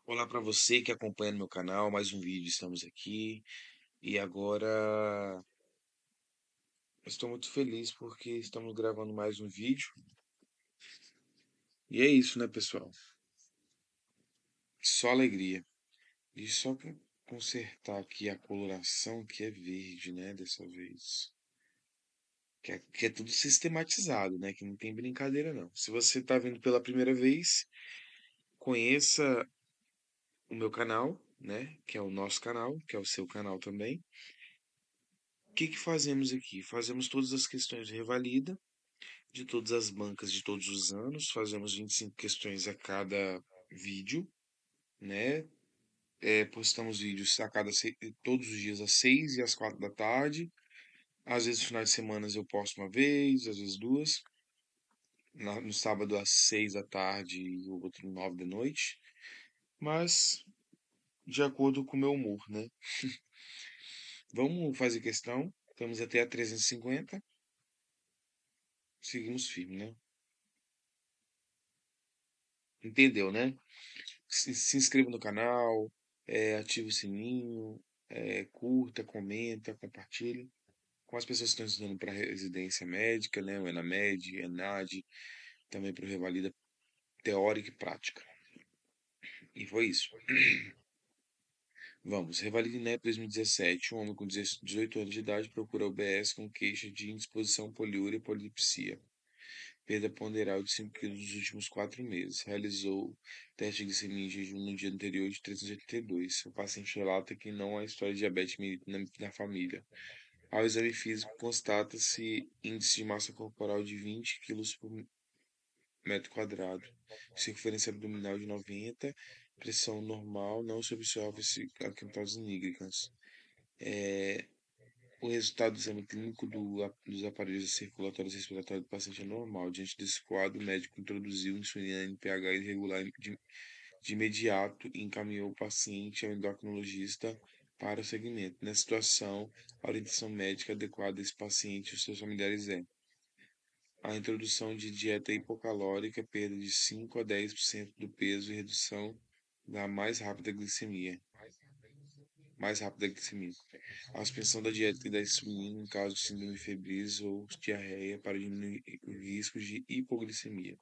Olá para você que acompanha no meu canal, mais um vídeo, estamos aqui. E agora estou muito feliz porque estamos gravando mais um vídeo. E é isso, né, pessoal? Só alegria. E só para consertar aqui a coloração que é verde, né, dessa vez. Que é tudo sistematizado, né? Que não tem brincadeira não. Se você está vendo pela primeira vez, conheça o meu canal, né? Que é o nosso canal, que é o seu canal também. O que que fazemos aqui? Fazemos todas as questões de revalida de todas as bancas de todos os anos. Fazemos 25 questões a cada vídeo, né? Postamos vídeos todos os dias às 6 e às 4 da tarde. Às vezes, no final de semana, eu posto uma vez, às vezes duas. No sábado, às 6 da tarde e o outro 9 da noite. Mas de acordo com o meu humor, né? Vamos fazer questão. Estamos até a 350. Seguimos firme, né? Entendeu, né? Se inscreva no canal, ative o sininho, curta, comenta, compartilhe com as pessoas que estão estudando para residência médica, né? O ENAMED, ENAD, também para o Revalida teórica e prática. E foi isso. Vamos, Revalida INEP 2017. Um homem com 18 anos de idade procura UBS com queixa de indisposição poliúria e polipsia. Perda ponderal de 5 quilos nos últimos 4 meses. Realizou teste de glicemia em jejum no dia anterior de 382. O paciente relata que não há história de diabetes na família. Ao exame físico, constata-se índice de massa corporal de 20 quilos por metro quadrado, circunferência abdominal de 90, pressão normal, não se observa-se acantose nígricas. O resultado do exame clínico dos aparelhos circulatórios e respiratórios do paciente é normal. Diante desse quadro, o médico introduziu insulina NPH irregular de imediato e encaminhou o paciente ao endocrinologista para o segmento. Nessa situação, a orientação médica adequada a esse paciente e os seus familiares é a introdução de dieta hipocalórica, perda de 5 a 10% do peso e redução da mais rápida glicemia. A suspensão da dieta e da insulina em caso de síndrome febris ou diarreia para diminuir o risco de hipoglicemia.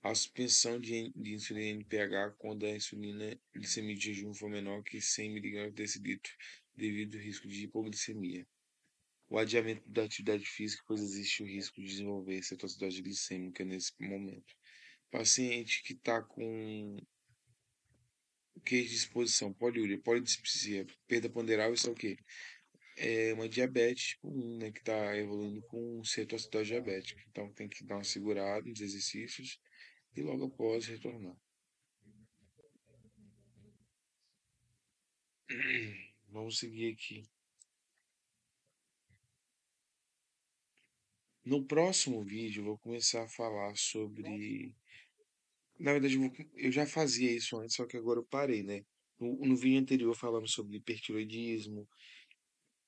A suspensão de insulina NPH quando a insulina glicemia de jejum for menor que 100 mg por decilitro devido ao risco de hipoglicemia. O adiamento da atividade física, pois existe o risco de desenvolver cetoacidose glicêmica nesse momento. Paciente que está com queixa de exposição, poliúria, polidipsia, perda ponderal, isso é o quê? É uma diabetes tipo 1, né, que está evoluindo com cetoacidose diabética. Então tem que dar uma segurada nos exercícios e logo após retornar. Vamos seguir aqui. No próximo vídeo eu vou começar a falar sobre. Na verdade, eu já fazia isso antes, só que agora eu parei, né? No vídeo anterior falamos sobre hipertiroidismo,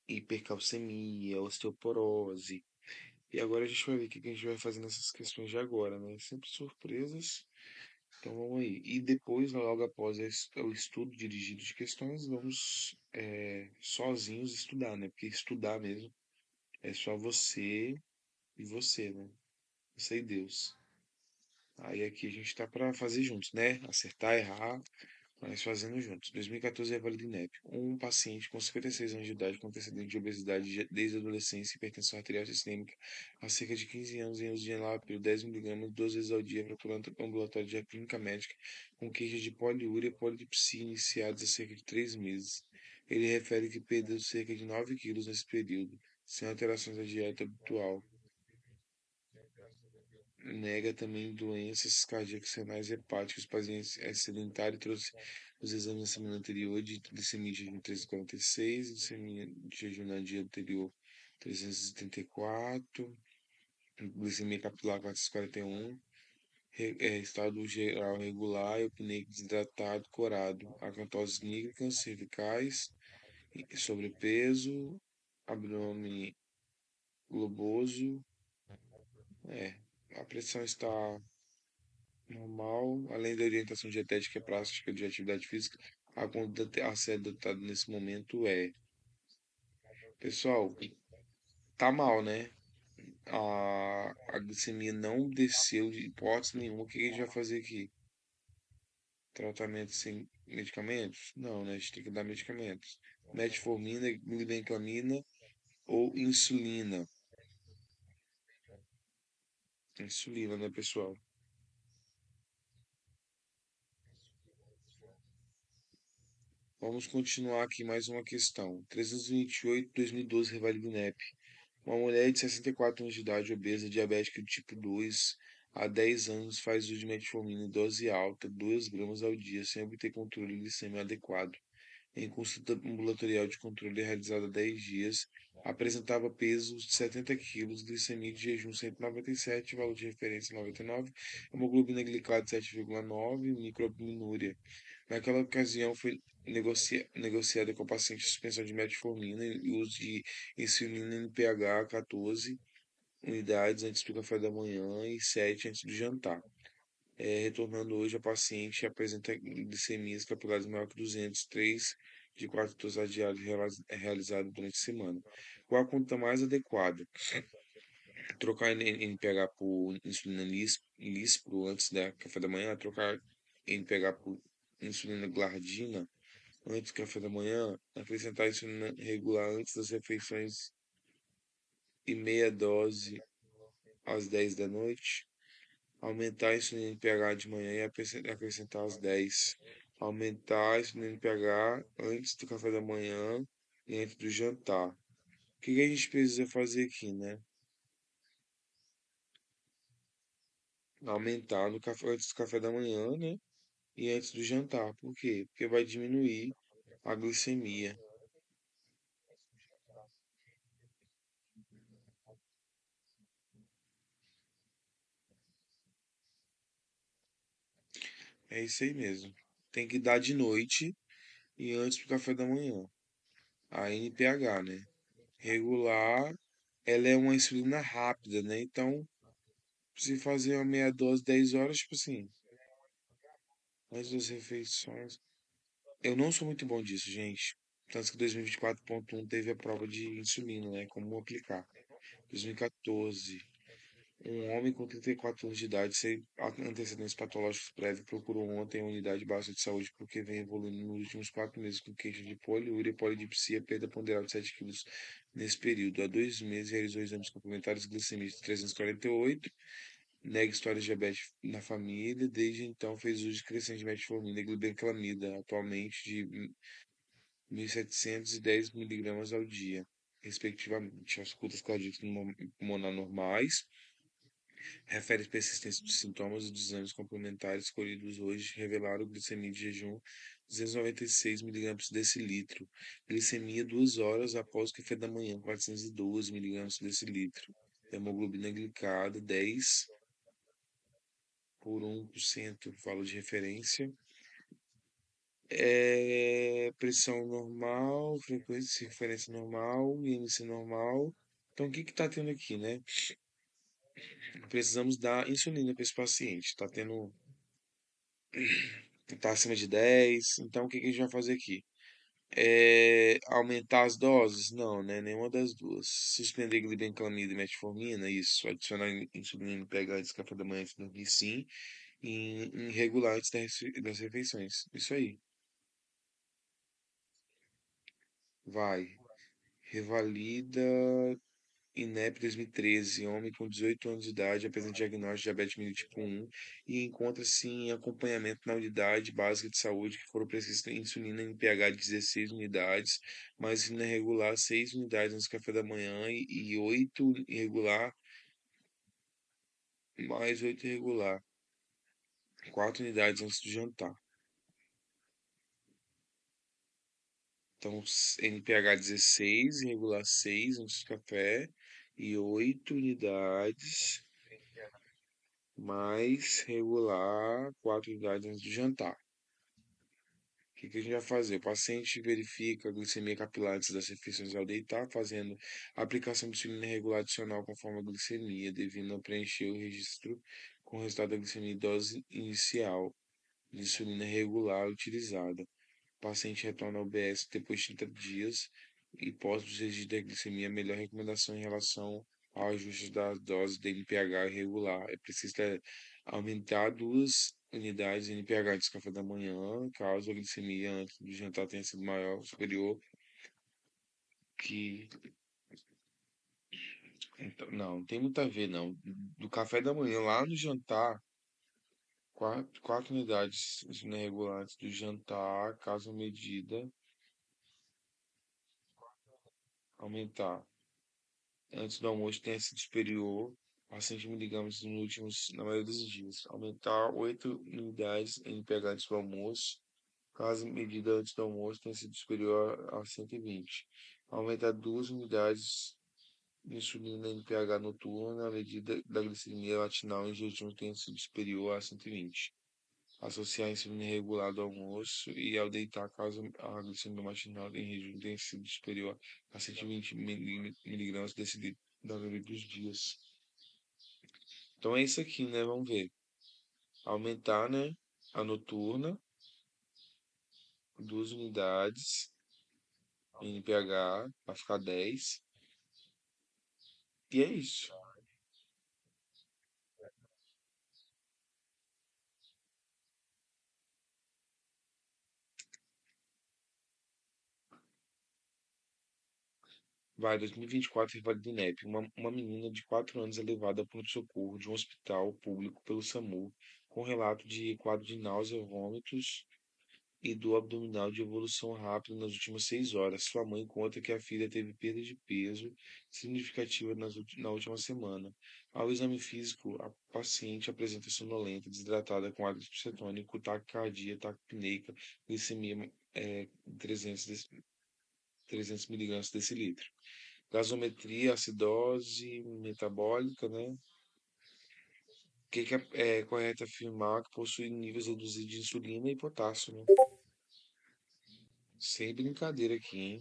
hipercalcemia, osteoporose. E agora a gente vai ver o que a gente vai fazer nessas questões de agora, né? Sempre surpresas. Então vamos aí. E depois, logo após o estudo dirigido de questões, vamos sozinhos estudar, né? Porque estudar mesmo é só você e você, né? Você e Deus. Aí aqui a gente tá para fazer juntos, né? Acertar, errar, mas fazendo juntos. 2014 é Vale do INEP. Um paciente com 56 anos de idade com antecedente de obesidade desde a adolescência e hipertensão arterial sistêmica há cerca de 15 anos em uso de enalapril 10 mg 2 vezes ao dia procurando ambulatório de clínica médica com queixa de poliúria e polidipsia iniciados há cerca de 3 meses. Ele refere que perdeu cerca de 9 quilos nesse período, sem alterações da dieta habitual. Nega também doenças cardíacas renais e hepáticas. O paciente é sedentário e trouxe os exames na semana anterior de glicemia de jejum 346, glicemia de jejum no dia anterior 374, glicemia capilar 441, estado geral regular, eupneico desidratado, corado, acantoses nígricas, cervicais, sobrepeso, abdômen globoso, a pressão está normal, além da orientação dietética e prática de atividade física, a conduta a ser adotada nesse momento é, pessoal, tá mal, né? A glicemia não desceu de hipótese nenhuma. O que a gente vai fazer aqui? Tratamento sem medicamentos? Não, né? A gente tem que dar medicamentos. Metformina, glibenclamina ou insulina. Insulina, né, pessoal? Vamos continuar aqui mais uma questão. 328, 2012, revalida do INEP. Uma mulher de 64 anos de idade, obesa, diabética de tipo 2, há 10 anos faz uso de metformina em dose alta, 2 gramas ao dia, sem obter controle glicêmico adequado. Em consulta ambulatorial de controle realizada há 10 dias, apresentava peso de 70 quilos, glicemia de jejum 197, valor de referência 99, hemoglobina glicada 7,9, microalbuminúria. Naquela ocasião, foi negociada com o paciente suspensão de metformina e uso de insulina em pH 14 unidades antes do café da manhã e 7 antes do jantar. Retornando hoje, a paciente apresenta glicemias capilares maior que 200, 3 de 4 doses diárias realizadas durante a semana. Qual a conta mais adequada? Trocar NPH por insulina lispro antes da café da manhã, trocar NPH por insulina glardina antes do café da manhã, acrescentar insulina regular antes das refeições e meia dose às 10 da noite, aumentar a insulina em pH de manhã e acrescentar às 10. Aumentar a insulina em pH antes do café da manhã e antes do jantar. O que a gente precisa fazer aqui, né? Aumentar no café, antes do café da manhã, né? E antes do jantar. Por quê? Porque vai diminuir a glicemia. É isso aí mesmo. Tem que dar de noite e antes do café da manhã. A NPH, né? Regular, ela é uma insulina rápida, né? Então, se fazer uma meia dose 10 horas, tipo assim, antes das refeições. Eu não sou muito bom disso, gente. Tanto que 2024.1 teve a prova de insulina, né? Como aplicar. 2014, um homem com 34 anos de idade, sem antecedentes patológicos prévios, procurou ontem a unidade básica de saúde porque vem evoluindo nos últimos 4 meses com queixa de poliúria, polidipsia, perda ponderal de 7 quilos nesse período. Há 2 meses realizou exames complementares de glicemia de 348, nega história de diabetes na família. Desde então fez uso de crescente de metformina e glibenclamida, atualmente de 1.710 miligramas ao dia, respectivamente. As escutas cardíacas pulmonar normais. Refere persistência dos sintomas e dos exames complementares escolhidos hoje revelaram glicemia de jejum 296 miligramas por decilitro, glicemia 2 horas após o café da manhã 412 miligramas por decilitro, hemoglobina glicada 10 por 1% valor de referência, pressão normal, frequência de referência normal, IMC normal. Então, o que está tendo aqui, né? Precisamos dar insulina para esse paciente. Tá acima de 10. Então, o que a gente vai fazer aqui? Aumentar as doses? Não, né? Nenhuma das duas. Suspender glibenclamida e metformina? Isso. Adicionar insulina no pH antes do café da manhã antes de dormir? Sim. E regular antes das refeições. Isso aí. Vai. Revalida INEP 2013, homem com 18 anos de idade, apresenta diagnóstico de diabetes mellitus tipo 1 e encontra-se em acompanhamento na unidade básica de saúde que foram precisas insulina em pH de 16 unidades, mais insulina regular 6 unidades antes do café da manhã e 8 irregular, mais 8 irregular, 4 unidades antes do jantar. Então, NPH 16, irregular 6 antes do café e 8 unidades mais regular 4 unidades antes do jantar. O que a gente vai fazer? O paciente verifica a glicemia capilar antes das refeições ao deitar, fazendo a aplicação de insulina regular adicional conforme a glicemia, devendo preencher o registro com o resultado da glicemia e dose inicial de insulina regular utilizada. O paciente retorna ao BS depois de 30 dias e pós os registros da glicemia, a melhor recomendação em relação ao ajuste da dose de NPH irregular. É preciso aumentar 2 unidades de NPH de café da manhã, caso a glicemia antes do jantar tenha sido maior ou superior que. Então, não tem muito a ver, não. Do café da manhã lá no jantar, 4 unidades irregulares do jantar, caso a medida aumentar antes do almoço tenha sido superior a 100 miligramas nos últimos, na maioria dos dias. Aumentar 8 unidades em pH antes do almoço, caso a medida antes do almoço tenha sido superior a 120. Aumentar 2 unidades de insulina em pH noturno, a medida da glicemia matinal em jejum tenha sido superior a 120. Associar a insulina irregular do almoço e ao deitar, caso a glicemia matinal em jejum tenha sido superior a 120 miligramas decilitro da maioria dos dias. Então é isso aqui, né? Vamos ver. Aumentar, né? A noturna, 2 unidades em pH, vai ficar 10. E é isso. Vai, 2024, Rivaldo do INEP. Uma menina de 4 anos é levada ao pronto-socorro de um hospital público pelo SAMU com relato de quadro de náusea, vômitos e dor abdominal de evolução rápida nas últimas 6 horas. Sua mãe conta que a filha teve perda de peso significativa na última semana. Ao exame físico, a paciente apresenta sonolenta, desidratada com hábito cetônico, taquicardia, taquipneica, glicemia 300, 300 miligramas por decilitro. Gasometria, acidose metabólica, né? Que é correto afirmar que possui níveis reduzidos de insulina e potássio, né? Sem brincadeira aqui, hein?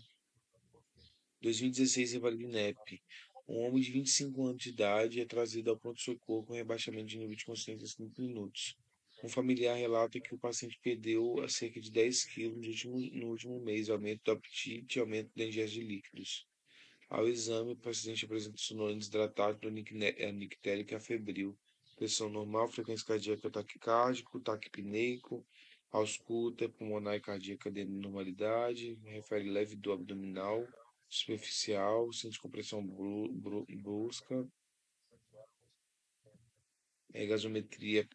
2016, Rivalinep. Um homem de 25 anos de idade é trazido ao pronto-socorro com rebaixamento de nível de consciência em 5 minutos. Um familiar relata que o paciente perdeu a cerca de 10 quilos no último mês, aumento do apetite e aumento da ingesta de líquidos. Ao exame, o paciente apresenta sonolência desidratado, nictérica febril, pressão normal, frequência cardíaca taquicárdico, taquipneico, ausculta, pulmonar e cardíaca dentro de normalidade, refere leve dor abdominal, superficial, sente compressão brusca, gasometria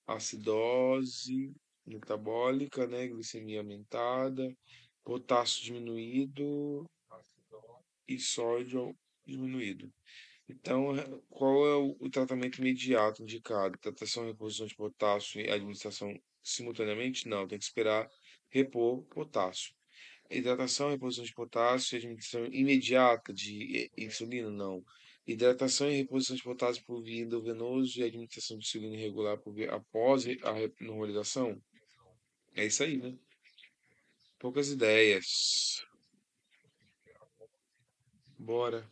acidose metabólica, né, glicemia aumentada, potássio diminuído e sódio diminuído. Então, qual é o tratamento imediato indicado? Tratação e reposição de potássio e administração simultaneamente? Não, tem que esperar repor potássio. Hidratação e reposição de potássio e administração imediata de insulina? Não. Hidratação e reposição de potássio por via endovenoso e administração de insulina irregular após a normalização? É isso aí, né? Poucas ideias. Bora.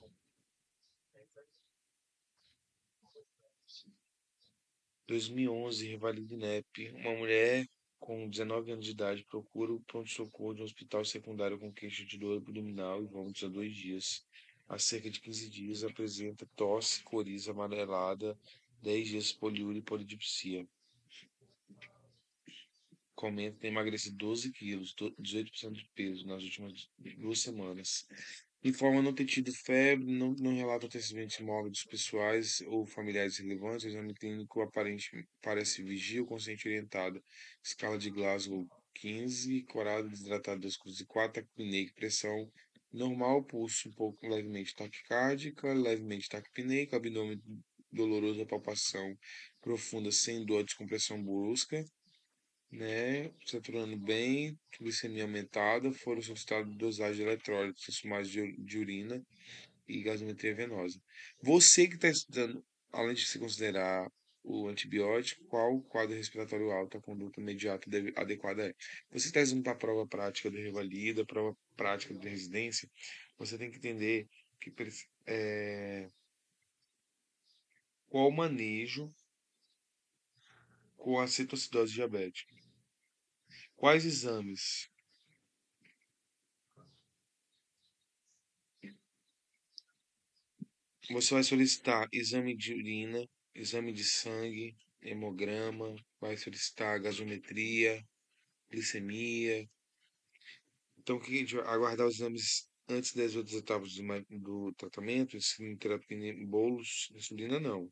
2011, Rivaldo INEP. Uma mulher com 19 anos de idade procura o pronto-socorro de um hospital secundário com queixa de dor abdominal e vômitos há 2 dias. Há cerca de 15 dias apresenta tosse, coriza amarelada, 10 dias poliúria e polidipsia. Comenta ter emagrecido 12 quilos, 18% de peso nas últimas 2 semanas. Informa não ter tido febre, não relata antecedentes mórbidos pessoais ou familiares relevantes. O exame clínico aparente parece vigil, consciente orientada. Escala de Glasgow 15, corada desidratada 2 cruzes e 4, taquipneica, pressão normal, pulso um pouco levemente taquicárdica, levemente taquipneica, abdômen doloroso, a palpação profunda sem dor, descompressão brusca, né? Saturando bem, glicemia aumentada, foram solicitadas dosagem de eletrólitos, transfumagens de urina e gasometria venosa. Você que está estudando, além de se considerar o antibiótico, qual o quadro respiratório alto a conduta imediata adequada é? Você está estudando para a prova prática do Revalida, prova prática de residência, você tem que entender que Qual o manejo com a cetoacidose diabética? Quais exames? Você vai solicitar exame de urina, exame de sangue, hemograma, vai solicitar gasometria, glicemia. Então, o que a gente vai aguardar os exames antes das outras etapas do tratamento? Insulinoterapia em bolos, insulina não.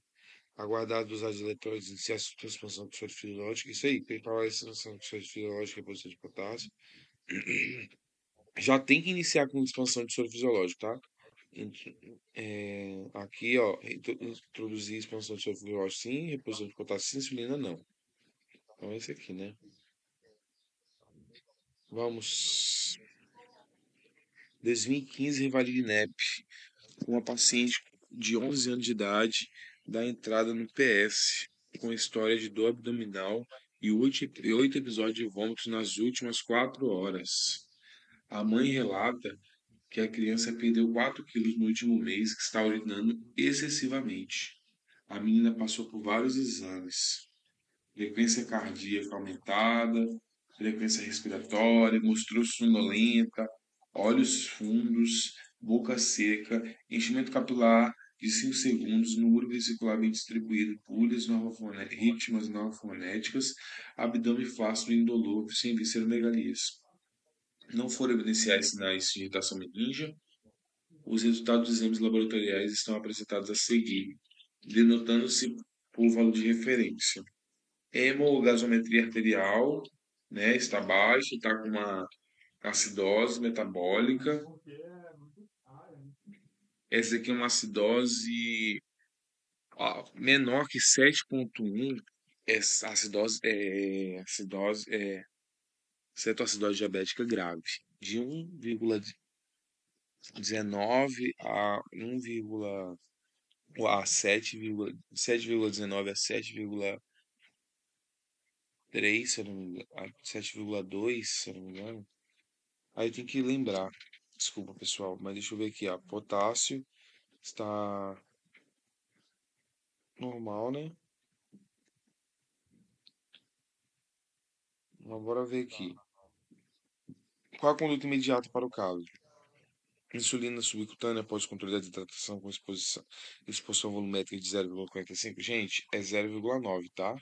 Aguardar a dosagem de eletrólitos, iniciar a expansão fisiológica, isso aí, preparar a expansão fisiológica e reposição de potássio. Já tem que iniciar com expansão de soro fisiológico, tá? Aqui, ó, introduzir expansão de soro fisiológico sim, reposição de potássio sim, insulina não. Então, esse aqui, né? Vamos. 2015, Rivalinep, uma paciente de 11 anos de idade, dá entrada no PS, com história de dor abdominal e 8 episódios de vômitos nas últimas 4 horas. A mãe relata que a criança perdeu 4 quilos no último mês e que está urinando excessivamente. A menina passou por vários exames. Frequência cardíaca aumentada, frequência respiratória, mostrou sonolenta, olhos fundos, boca seca, enchimento capilar de 5 segundos, número vesicular bem distribuído, pulhas ritmas norfonéticas, abdômen flácido e indolor, sem visceromegalias. Não foram evidenciais sinais de irritação meningia. Os resultados dos exames laboratoriais estão apresentados a seguir, denotando-se por valor de referência. Hemogasometria arterial, né, está baixa, está com uma acidose metabólica. Essa aqui é uma acidose menor que 7,1. Essa cetoacidose diabética grave, de 1,19 a 7,19 a 7,3, se eu não me engano, a 7,2, se eu não me engano. Aí tem que lembrar. Desculpa, pessoal, mas deixa eu ver aqui, ó. Potássio está normal, né? Mas bora ver aqui. Qual a conduta imediata para o caso? Insulina subcutânea após controle da desidratação com exposição volumétrica de 0,45. Gente, é 0,9, tá?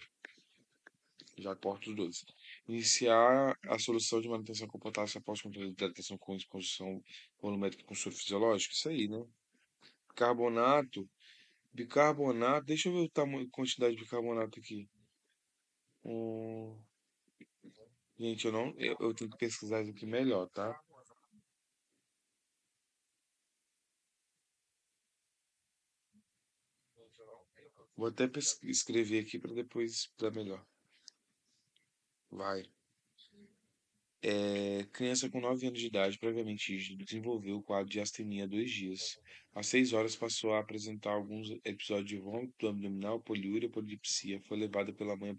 Já corto os dois. Iniciar a solução de manutenção com potássio após controle de desidratação com exposição volumétrica com soro fisiológico. Isso aí, né? Carbonato. Bicarbonato. Deixa eu ver o tamanho, quantidade de bicarbonato aqui. Hum, gente, eu não. Eu tenho que pesquisar isso aqui melhor, tá? Vou até escrever aqui para depois dar melhor. Vai. Criança com 9 anos de idade, previamente rígido, desenvolveu o quadro de astenia há 2 dias. Às 6 horas passou a apresentar alguns episódios de vômito abdominal, poliúria, polidipsia. Foi levada pela mãe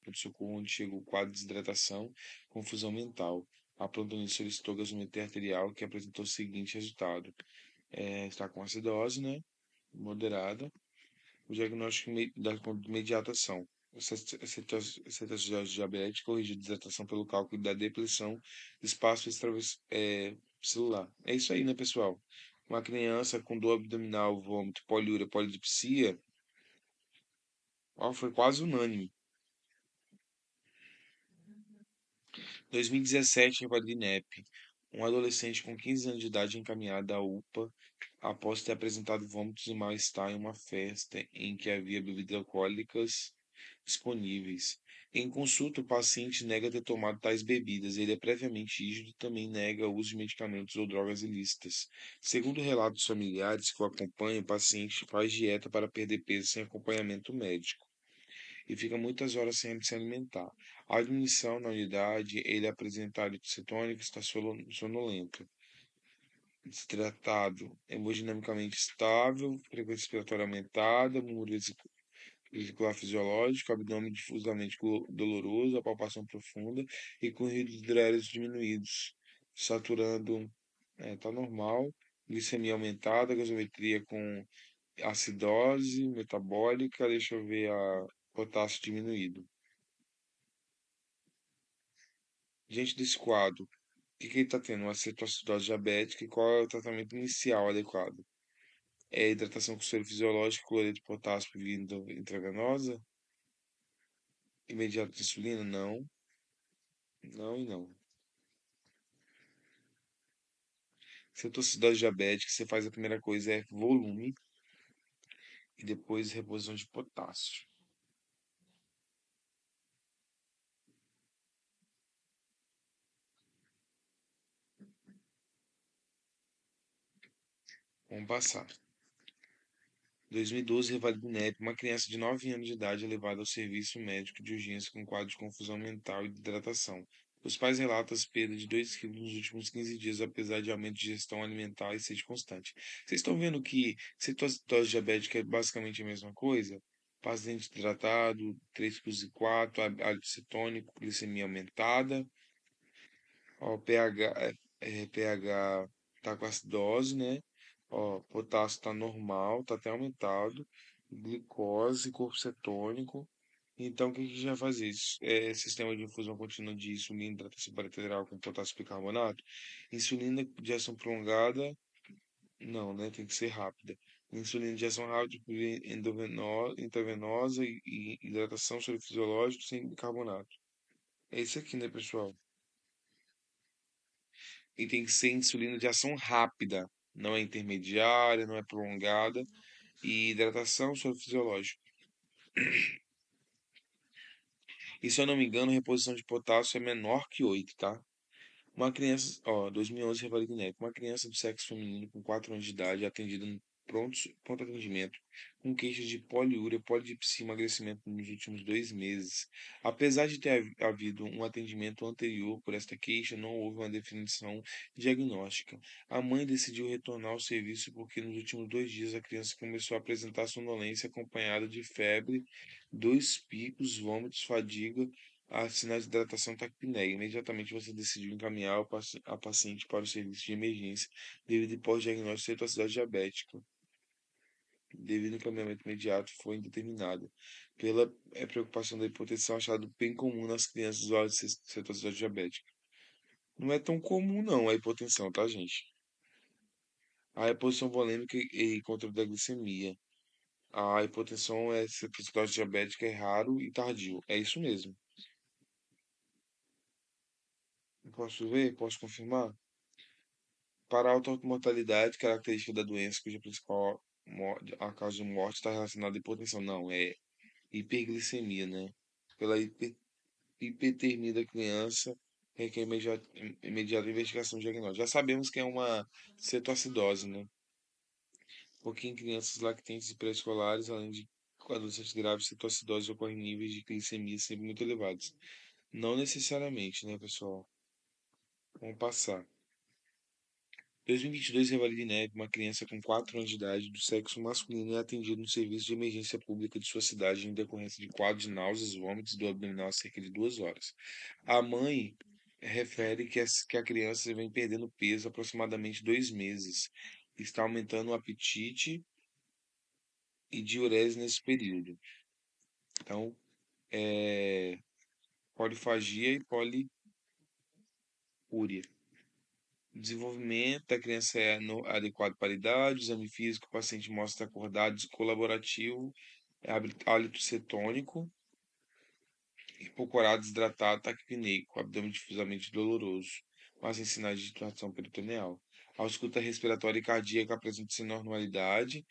de socorro, onde chegou o quadro de desidratação, confusão mental. A pronto-socorro solicitou gasometria arterial, que apresentou o seguinte resultado. Está com acidose, né? Moderada. O diagnóstico da mediatação. Cetose diabética corrige a desidratação pelo cálculo da depressão do espaço celular. É isso aí, né, pessoal? Uma criança com dor abdominal, vômito, poliúria, polidipsia, ó, foi quase unânime. 2017, Rivalinep. Um adolescente com 15 anos de idade é encaminhado à UPA após ter apresentado vômitos e mal-estar em uma festa em que havia bebidas alcoólicas disponíveis. Em consulta, o paciente nega ter tomado tais bebidas. Ele é previamente rígido e também nega o uso de medicamentos ou drogas ilícitas. Segundo relatos familiares que o acompanham, o paciente faz dieta para perder peso sem acompanhamento médico e fica muitas horas sem se alimentar. A admissão na unidade, ele apresenta hálito cetônico e está sonolento. Desidratado, hemodinamicamente estável, frequência respiratória aumentada, murmúrio vesicular fisiológico, abdômen difusamente doloroso, a palpação profunda e com ruídos hidráulicos diminuídos, saturando, tá normal, glicemia aumentada, gasometria com acidose metabólica, deixa eu ver a potássio diminuído. Diante desse quadro, o que que ele está tendo? Uma cetoacidose diabética e qual é o tratamento inicial adequado? É hidratação com soro fisiológico, cloreto de potássio por via intravenosa? Imediato de insulina? Não, não e não. Cetoacidose diabética, você faz a primeira coisa é volume e depois reposição de potássio. Vamos passar. 2012, revalida INEP. Uma criança de 9 anos de idade é levada ao serviço médico de urgência com quadro de confusão mental e de hidratação. Os pais relatam as perdas de 2 quilos nos últimos 15 dias, apesar de aumento de gestão alimentar e sede constante. Vocês estão vendo que cetose diabética é basicamente a mesma coisa? Paciente hidratado, 3 quilos e 4, hálito cetônico, glicemia aumentada. Ó, pH tá com acidose, né? Ó, potássio tá normal, tá até aumentado. Glicose, corpo cetônico. Então, o que que a gente vai fazer? Sistema de infusão contínua de insulina, hidratação parenteral com potássio bicarbonato. Insulina de ação prolongada, não, né? Tem que ser rápida. Insulina de ação rápida por via intravenosa e hidratação soro fisiológico sem bicarbonato. É isso aqui, né, pessoal? E tem que ser insulina de ação rápida, não é intermediária, não é prolongada, e hidratação soro fisiológico. E se eu não me engano, a reposição de potássio é menor que 8, tá? Uma criança, ó, 2011, Revalida INEP, uma criança do sexo feminino com 4 anos de idade é atendida no pronto atendimento com queixas de poliúria, polidipsia e emagrecimento nos últimos 2 meses. Apesar de ter havido um atendimento anterior por esta queixa, não houve uma definição diagnóstica. A mãe decidiu retornar ao serviço porque nos últimos 2 dias a criança começou a apresentar sonolência acompanhada de febre, dois picos, vômitos, fadiga, sinais de hidratação taquipneia. Imediatamente você decidiu encaminhar a paciente para o serviço de emergência devido ao pós-diagnóstico de cetoacidose diabética. Devido ao encaminhamento imediato, foi indeterminada pela preocupação da hipotensão achado bem comum nas crianças usuárias de cetoacidose diabética. Não é tão comum não a hipotensão, tá, gente? A reposição volêmica e controle da glicemia. A hipotensão cetoacidose diabética é raro e tardio. É isso mesmo. Posso ver? Posso confirmar? Para a alta mortalidade, característica da doença cuja principal a causa de morte está relacionada à hipotensão. Não, é hiperglicemia, né? Pela hipertermia da criança, requer imediata investigação diagnóstica. Já sabemos que é uma cetoacidose, né? Porque em crianças lactentes e pré-escolares, além de adolescentes graves, cetoacidose ocorre em níveis de glicemia sempre muito elevados. Não necessariamente, né, pessoal? Vamos passar. 2022, Revalida INEP, uma criança com 4 anos de idade do sexo masculino é atendida no serviço de emergência pública de sua cidade em decorrência de quadros de náuseas, vômitos e dor abdominal há cerca de 2 horas. A mãe refere que a criança vem perdendo peso há aproximadamente 2 meses, está aumentando o apetite e diurese nesse período. Então, é polifagia e poliúria. O desenvolvimento da criança é adequado para a idade, o exame físico, o paciente mostra acordado, colaborativo, hálito cetônico, hipocorado, desidratado, taquipneico, abdômen difusamente doloroso. mas sem sinais de dilatação peritoneal. A ausculta respiratória e cardíaca apresenta sem normalidade,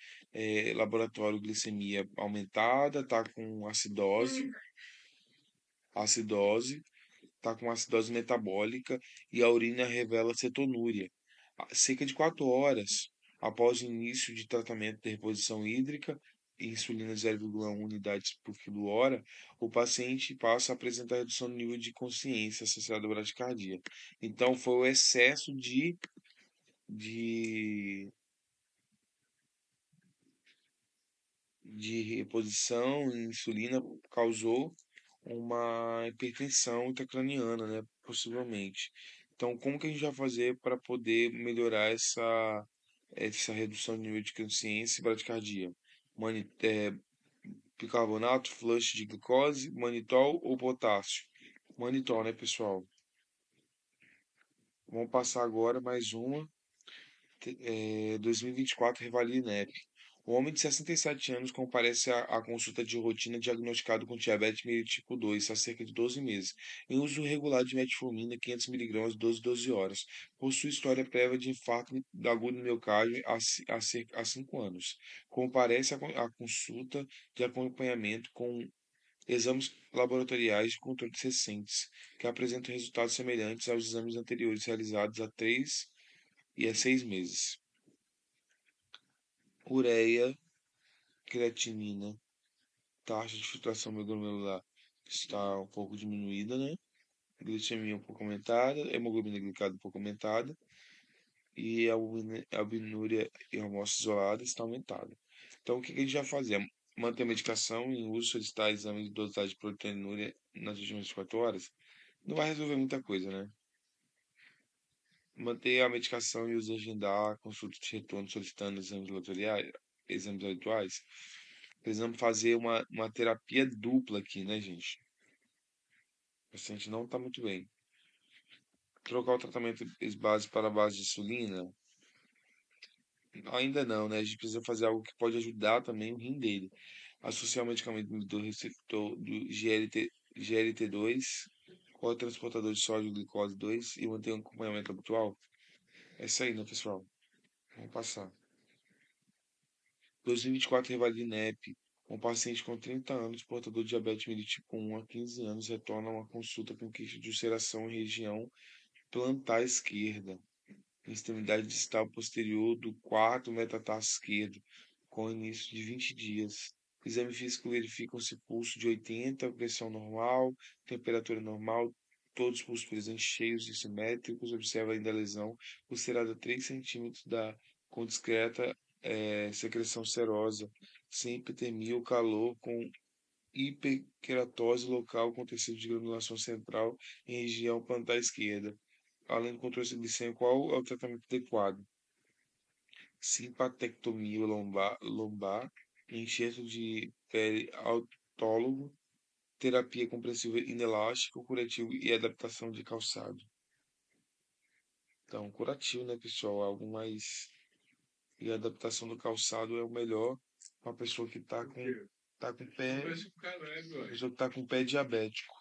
laboratório glicemia aumentada, está com acidose, está com acidose metabólica e a urina revela cetonúria. Cerca de 4 horas após o início de tratamento de reposição hídrica e insulina 0,1 unidades por quilo hora, o paciente passa a apresentar redução do nível de consciência associada à bradicardia. Então, foi o excesso de, de reposição em insulina causou uma hipertensão intracraniana, né? Possivelmente. Então, como que a gente vai fazer para poder melhorar essa redução de nível de consciência e bradicardia? Bicarbonato, flush de glicose, manitol ou potássio? Manitol, né, pessoal? Vamos passar agora mais uma. 2024, Revalida INEP. O homem de 67 anos comparece à consulta de rotina diagnosticado com diabetes mellitus tipo 2 há cerca de 12 meses, em uso regular de metformina 500 mg 12 horas. Possui história prévia de infarto agudo do miocárdio há 5 anos. Comparece à consulta de acompanhamento com exames laboratoriais de controle recentes, que apresentam resultados semelhantes aos exames anteriores realizados há 3 e há 6 meses. Ureia, creatinina, taxa de filtração glomerular está um pouco diminuída, né? Glicemia um pouco aumentada, hemoglobina glicada um pouco aumentada e a albinúria e hormônio isolada está aumentada. Então, o que a gente vai fazer? Manter a medicação em uso, solicitar exame de dosagem de proteinúria nas últimas 24 horas? Não vai resolver muita coisa, né? Manter a medicação e uso agendar, consulta de retorno solicitando exames habituais. Precisamos fazer uma terapia dupla aqui, né, gente? O paciente não está muito bem. Trocar o tratamento base para a base de insulina? Ainda não, né? A gente precisa fazer algo que pode ajudar também o rim dele. Associar o medicamento do receptor do GLT2 com o transportador de sódio glicose 2 e manter um acompanhamento habitual. É isso aí, né, pessoal? Vamos passar. 2024, Revalida INEP. Um paciente com 30 anos, portador de diabetes mellitus tipo 1 há 15 anos, retorna a uma consulta com queixa de ulceração em região plantar esquerda, extremidade distal posterior do quarto metatarso esquerdo, com início de 20 dias. Exame físico verificam-se pulso de 80, pressão normal, temperatura normal, todos os pulsos presentes cheios e simétricos. Observa ainda a lesão ulcerada a 3 centímetros com discreta secreção serosa, sem hipertermia ou calor, com hiperqueratose local com tecido de granulação central em região plantar esquerda. Além do controle glicêmico, qual é o tratamento adequado? Simpatectomia lombar, enxerto de pele autólogo, terapia compressiva inelástica, curativo e adaptação de calçado. Então, curativo, né, pessoal? Algo mais. E a adaptação do calçado é o melhor para a pessoa que tá com pé. Pessoa que tá com pé diabético.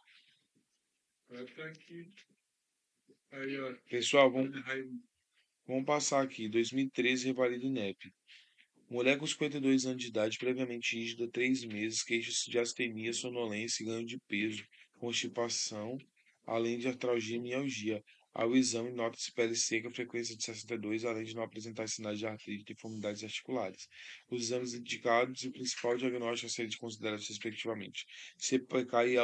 Pessoal, vamos passar aqui. 2013, Revalida INEP. Mulher com 52 anos de idade, previamente rígida, 3 meses, queixa-se de astenia, sonolência e ganho de peso, constipação, além de artralgia e mialgia. Ao exame, nota-se pele seca, frequência de 62, além de não apresentar sinais de artrite e deformidades articulares. Os exames indicados e o principal diagnóstico a serem considerados respectivamente: CPK e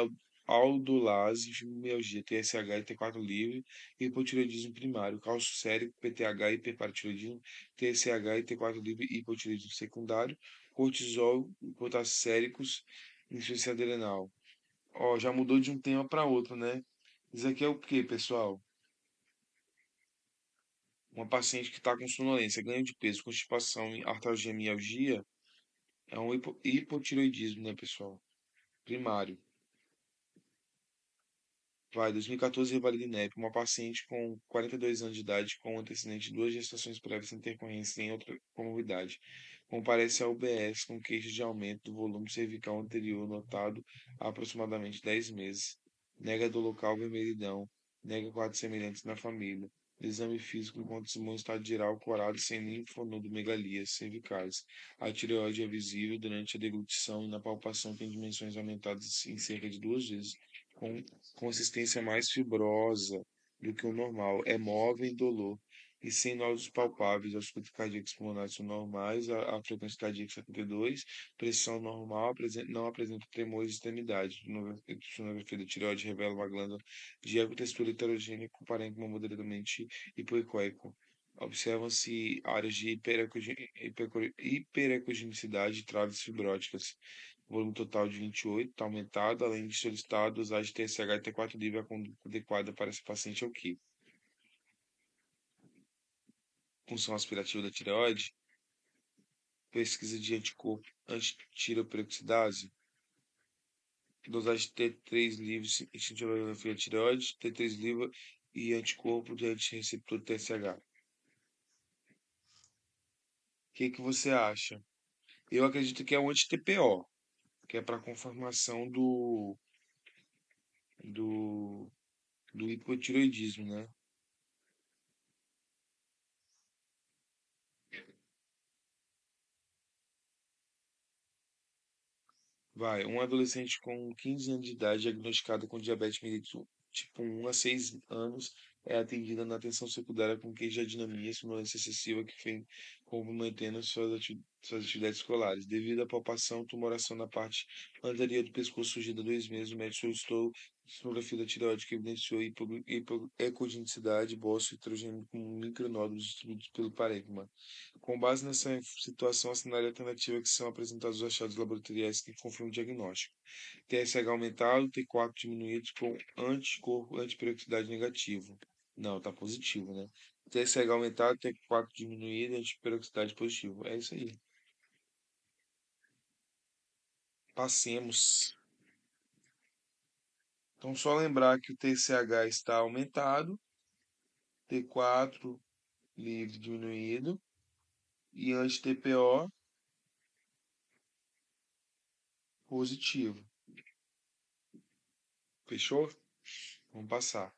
aldolase, fibromialgia, TSH e T4 livre, hipotireoidismo primário, cálcio sérico, PTH e hiperparatiroidismo, TSH e T4 livre e hipotireoidismo secundário, cortisol, potasséricos, insuficiência adrenal. Ó, já mudou de um tema para outro, né? Isso aqui é o que, pessoal? Uma paciente que está com sonolência, ganho de peso, constipação, artralgia, mialgia, é um hipotireoidismo, né, pessoal? Primário. Vai, 2014, Revalida INEP. Uma paciente com 42 anos de idade com antecedente de 2 gestações prévias sem intercorrência em outra comorbidade. Comparece ao UBS com queixas de aumento do volume cervical anterior notado há aproximadamente 10 meses. Nega do local vermelhidão. Nega quadros semelhantes na família. Exame físico encontra Simão em estado geral, corado, sem linfonodomegalias cervicais. A tireoide é visível durante a deglutição e na palpação tem dimensões aumentadas em cerca de 2 vezes, com consistência mais fibrosa do que o normal. É móvel e indolor e sem nódulos palpáveis. Os fluxos cardíacos pulmonares são normais, a frequência cardíaca 72, pressão normal, não apresenta tremores de extremidade. Sonografia da tireoide revela uma glândula de textura heterogênea com parênquima moderadamente hipoecoico. Observam-se áreas de hiperecogenicidade e traves fibróticas. Volume total de 28, está aumentado, além de solicitado dosagem de TSH e T4 livre, a conduta adequada para esse paciente é o quê? Função aspirativa da tireoide, pesquisa de anticorpo antitireoperoxidase, dosagem de T3 livre, cintilografia tireoide, T3 livre e anticorpo de antirreceptor TSH. O que você acha? Eu acredito que é um anti-TPO, que é para conformação do, do hipotireoidismo, né? Vai, um adolescente com 15 anos de idade diagnosticado com diabetes mellitus tipo 1 a 6 anos é atendida na atenção secundária com queijadinamia, sonolência excessiva que vem comprometendo suas atividades escolares. Devido à palpação, tumoração na parte anterior do pescoço surgida há 2 meses, o médico solicitou sonografia da tireoide que evidenciou ecogenicidade, bócio heterogêneo com micronódulos distribuídos pelo parênquima. Com base nessa situação, assinale a alternativa que são apresentados os achados laboratoriais que confirmam o diagnóstico. TSH aumentado, T4 diminuído com anticorpo antiperoxidade negativo. Não, tá positivo, né? TSH aumentado, T4 diminuído, antiperoxidade positivo. É isso aí. Passemos. Então, só lembrar que o TSH está aumentado, T4 livre diminuído e anti-TPO positivo. Fechou? Vamos passar.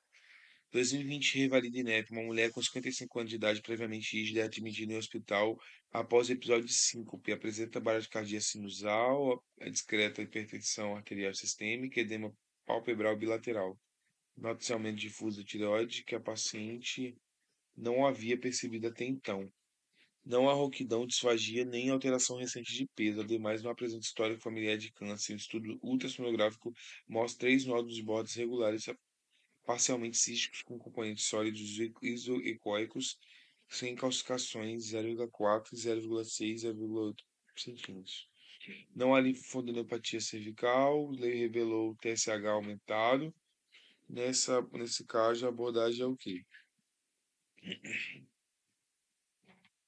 2020, revalida INEP. Uma mulher com 55 anos de idade previamente rígida é admitida em hospital após episódio de síncope. Apresenta bradicardia sinusal, discreta hipertensão arterial sistêmica, edema palpebral bilateral. Nota-se aumento difuso da tireoide que a paciente não havia percebido até então. Não há rouquidão, disfagia nem alteração recente de peso. Ademais, não apresenta histórico familiar de câncer. O estudo ultrassonográfico mostra 3 nódulos de bordas regulares parcialmente císticos com componentes sólidos isoecoicos, sem calcificações 0,4, 0,6 e 0,8 centímetros. Não há linfodenopatía cervical, lei revelou TSH aumentado. Nesse caso, a abordagem é o quê?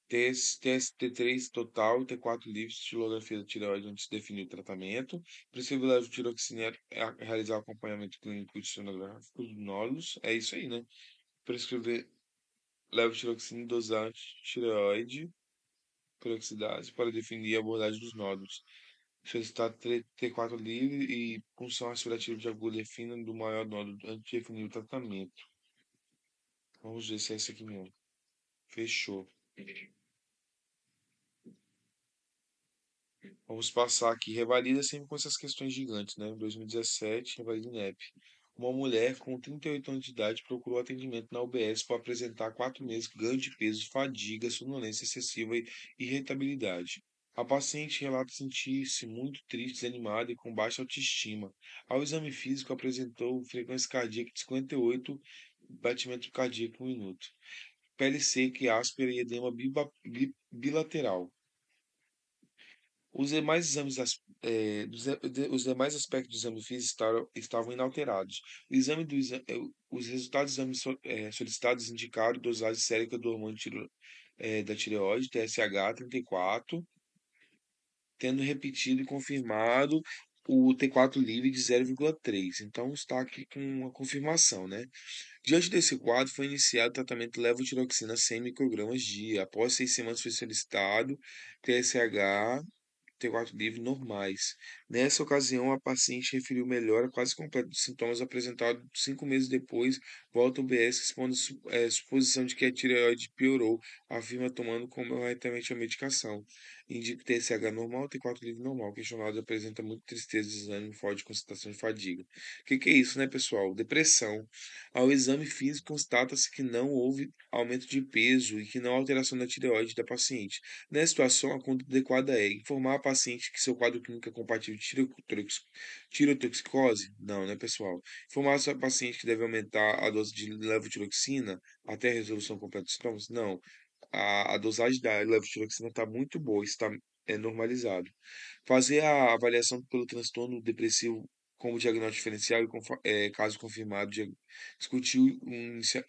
TST3 total, T4 livre, estilografia da tireoide onde se definiu o tratamento. Prescrever levotiroxina é realizar o acompanhamento clínico e sonográfico dos nódulos. É isso aí, né? Prescrever levotiroxina, dosagem, tireoide, peroxidase para definir a abordagem dos nódulos. Solicitar T4 livre e punção aspirativa de agulha fina do maior nódulo antes de definir o tratamento. Vamos ver se é esse aqui mesmo. Fechou. Vamos passar aqui. Revalida sempre com essas questões gigantes, né? 2017, revalida INEP. Uma mulher com 38 anos de idade procurou atendimento na UBS por apresentar há 4 meses ganho de peso, fadiga, sonolência excessiva e irritabilidade. A paciente relata sentir-se muito triste, desanimada e com baixa autoestima. Ao exame físico, apresentou frequência cardíaca de 58 batimentos cardíacos por minuto, pele seca e áspera e edema bilateral. Os demais os demais aspectos do exame físico estavam inalterados. Os resultados do exame solicitados indicaram dosagem sérica do hormônio da tireoide, TSH 34, tendo repetido e confirmado o T4 livre de 0,3. Então está aqui com uma confirmação, né? Diante desse quadro, foi iniciado o tratamento de levotiroxina 100 microgramas dia. Após 6 semanas foi solicitado TSH T4 livre normais. Nessa ocasião, a paciente referiu melhora quase completa dos sintomas apresentados 5 meses depois, volta ao UBS, expondo suposição de que a tireoide piorou, afirma tomando corretamente a medicação. Indica TSH normal, T4 livre normal. O questionário apresenta muita tristeza, desânimo, forte concentração e fadiga. O que é isso, né, pessoal? Depressão. Ao exame físico, constata-se que não houve aumento de peso e que não há alteração da tireoide da paciente. Nessa situação, a conduta adequada é informar a paciente que seu quadro clínico é compatível de tirotoxicose? Não, né, pessoal? Informar a paciente que deve aumentar a dose de levotiroxina até a resolução completa dos sintomas? Não. A dosagem da levotiroxina está muito boa, está normalizado. Fazer a avaliação pelo transtorno depressivo como diagnóstico diferencial e, caso confirmado, discutir o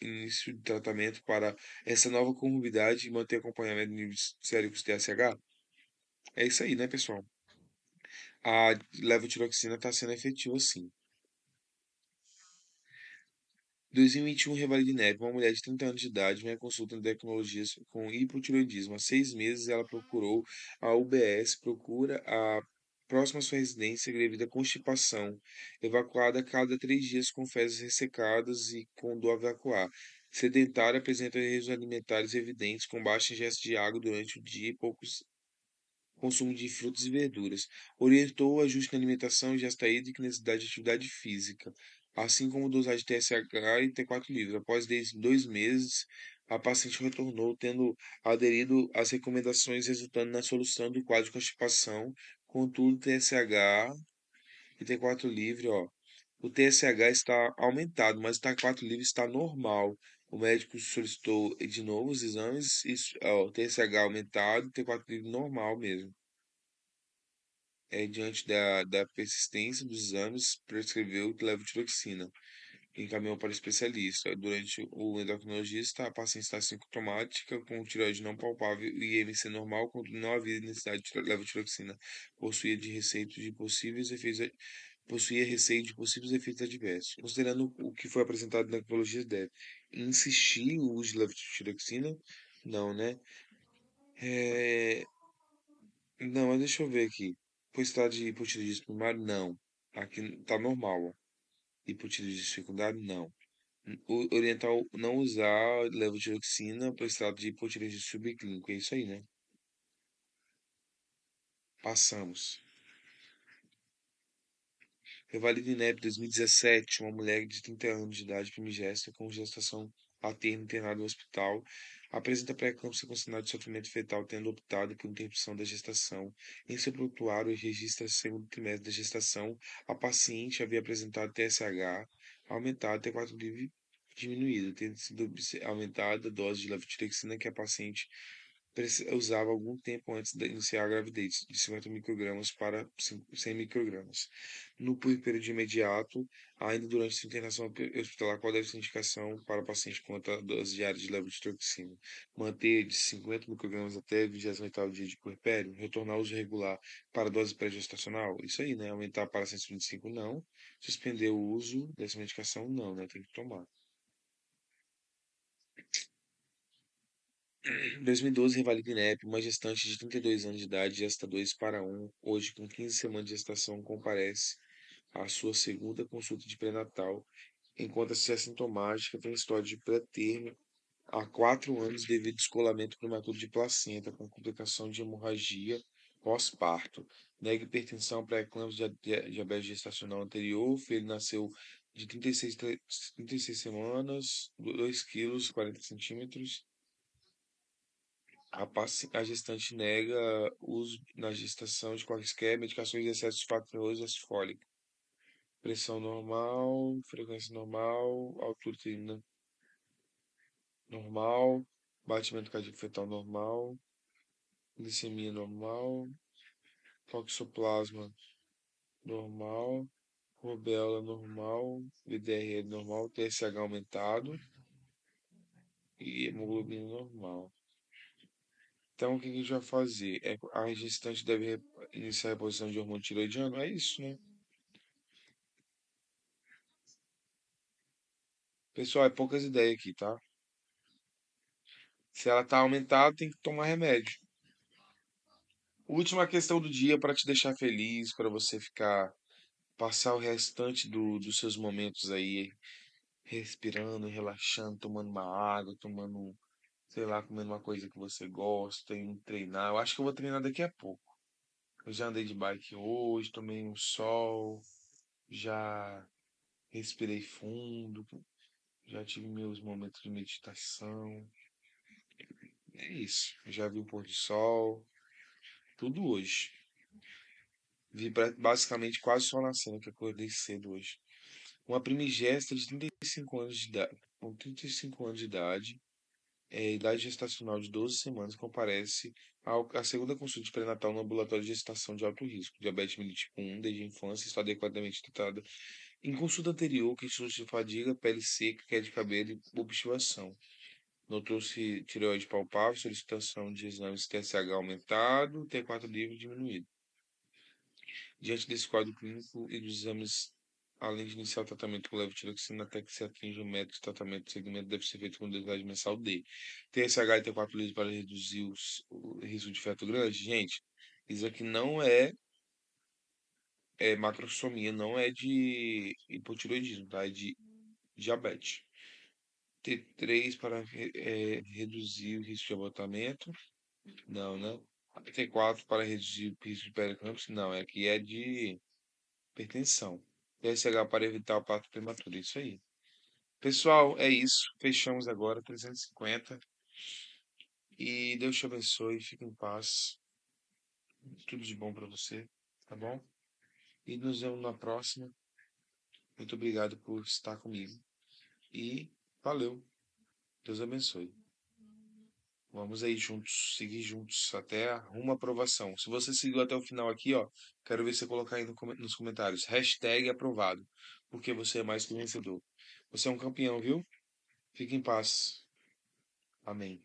início de tratamento para essa nova comorbidade e manter acompanhamento de níveis séricos de TSH. É isso aí, né, pessoal? A levotiroxina está sendo efetiva, sim. 2021, Revalide Neve, uma mulher de 30 anos de idade, minha consulta em endocrinologista com hipotireoidismo. Há 6 meses ela procurou a UBS, procura a próxima à sua residência devido à constipação, evacuada a cada 3 dias com fezes ressecadas e com dor a evacuar. Sedentária, apresenta erros alimentares evidentes, com baixa ingesta de água durante o dia e poucos consumo de frutas e verduras. Orientou o ajuste na alimentação, ingesta hídrica e necessidade de atividade física, assim como dosagem de TSH e T4 livre. Após 2 meses, a paciente retornou, tendo aderido às recomendações, resultando na solução do quadro de constipação. Contudo, TSH e T4 livre, ó. O TSH está aumentado, mas o T4 livre está normal. O médico solicitou de novo os exames, ó, TSH aumentado, T4 livre normal mesmo. Diante da persistência dos exames, prescreveu levotiroxina e encaminhou para o especialista. Durante o endocrinologista, a paciente está sintomática, com tireoide não palpável e IMC normal, contudo não havia necessidade de levotiroxina. Possuía de receio de possíveis efeitos possuía receio de possíveis efeitos adversos. Considerando o que foi apresentado na ecologia, deve insistir o uso de levotiroxina? Não, né? É, não, mas deixa eu ver aqui. Pois está de hipotireoidismo primário? Não. Aqui tá normal, ó. Hipotireoidismo secundário? Não. Oriental não usar levotiroxina para o estado de hipotireoidismo subclínico. É isso aí, né? Passamos. Revalida INEP 2017, uma mulher de 30 anos de idade primigesta com gestação paterna internada no hospital, apresenta pré-eclâmpsia com sinal de sofrimento fetal, tendo optado por interrupção da gestação. Em seu prontuário, registra segundo trimestre da gestação, a paciente havia apresentado TSH aumentado, T4 livre diminuído, tendo sido aumentada a dose de levotiroxina que a paciente usava algum tempo antes de iniciar a gravidez, de 50 microgramas para 100 microgramas. No período imediato, ainda durante sua internação hospitalar, qual deve ser a indicação para o paciente quanto à dose diária de levotiroxina? Manter de 50 microgramas até o 28º dia de puerpério? Retornar ao uso regular para a dose pré-gestacional? Isso aí, né? Aumentar para 125, não. Suspender o uso dessa medicação, não, né? Tem que tomar. 2012, Revalida INEP, uma gestante de 32 anos de idade, gesta 2 para 1, hoje com 15 semanas de gestação, comparece à sua segunda consulta de pré-natal. Encontra-se assintomática, tem história de pré-termo há 4 anos devido ao descolamento prematuro de placenta, com complicação de hemorragia pós-parto. Nega hipertensão pré-eclâmpsia de diabetes gestacional anterior. O filho nasceu de 36 semanas, 2 quilos, 40 centímetros. A gestante nega uso na gestação de quaisquer medicações de excesso de fator e ácido fólico. Pressão normal, frequência normal, altura uterina normal, batimento cardíaco fetal normal, glicemia normal, toxoplasma normal, rubéola normal, VDRL normal, TSH aumentado e hemoglobina normal. Então, o que a gente vai fazer? A gestante deve iniciar a reposição de hormônio tiroidiano? É isso, né? Pessoal, é poucas ideias aqui, tá? Se ela tá aumentada, tem que tomar remédio. Última questão do dia para te deixar feliz, para você ficar, passar o restante dos seus momentos aí, respirando, relaxando, tomando uma água, tomando, sei lá, comendo uma coisa que você gosta, indo treinar. Eu acho que eu vou treinar daqui a pouco. Eu já andei de bike hoje, tomei um sol, já respirei fundo, já tive meus momentos de meditação. É isso. Já vi o pôr do sol, tudo hoje. Vi basicamente quase só nascendo, que eu acordei cedo hoje. Uma primigesta de 35 anos de idade, com 35 anos de idade, idade gestacional de 12 semanas, comparece à segunda consulta de pré-natal no ambulatório de gestação de alto risco. Diabetes mellitus tipo 1, desde a infância, está adequadamente tratada. Em consulta anterior, questões de fadiga, pele seca, queda de cabelo e obstipação. Notou-se tireoide palpável, solicitação de exames TSH aumentado, T4 livre diminuído. Diante desse quadro clínico e dos exames, além de iniciar o tratamento com levotiroxina até que se atinja o método de tratamento, o segmento deve ser feito com dosagem mensal D. TSH e T4 livre para reduzir o risco de feto grande. Gente, isso aqui não é macrosomia, não é de hipotiroidismo, tá? É de diabetes. T3 para reduzir o risco de abortamento. Não, né? T4 para reduzir o risco de pericâmpsia. Não, aqui é de hipertensão. TSH para evitar o parto prematuro. Isso aí. Pessoal, é isso. Fechamos agora 350. E Deus te abençoe. Fique em paz. Tudo de bom para você. Tá bom? E nos vemos na próxima. Muito obrigado por estar comigo. E valeu. Deus abençoe. Vamos aí juntos, seguir juntos até rumo à aprovação. Se você seguiu até o final aqui, ó, quero ver você colocar aí nos comentários. Hashtag aprovado. Porque você é mais que vencedor. Você é um campeão, viu? Fique em paz. Amém.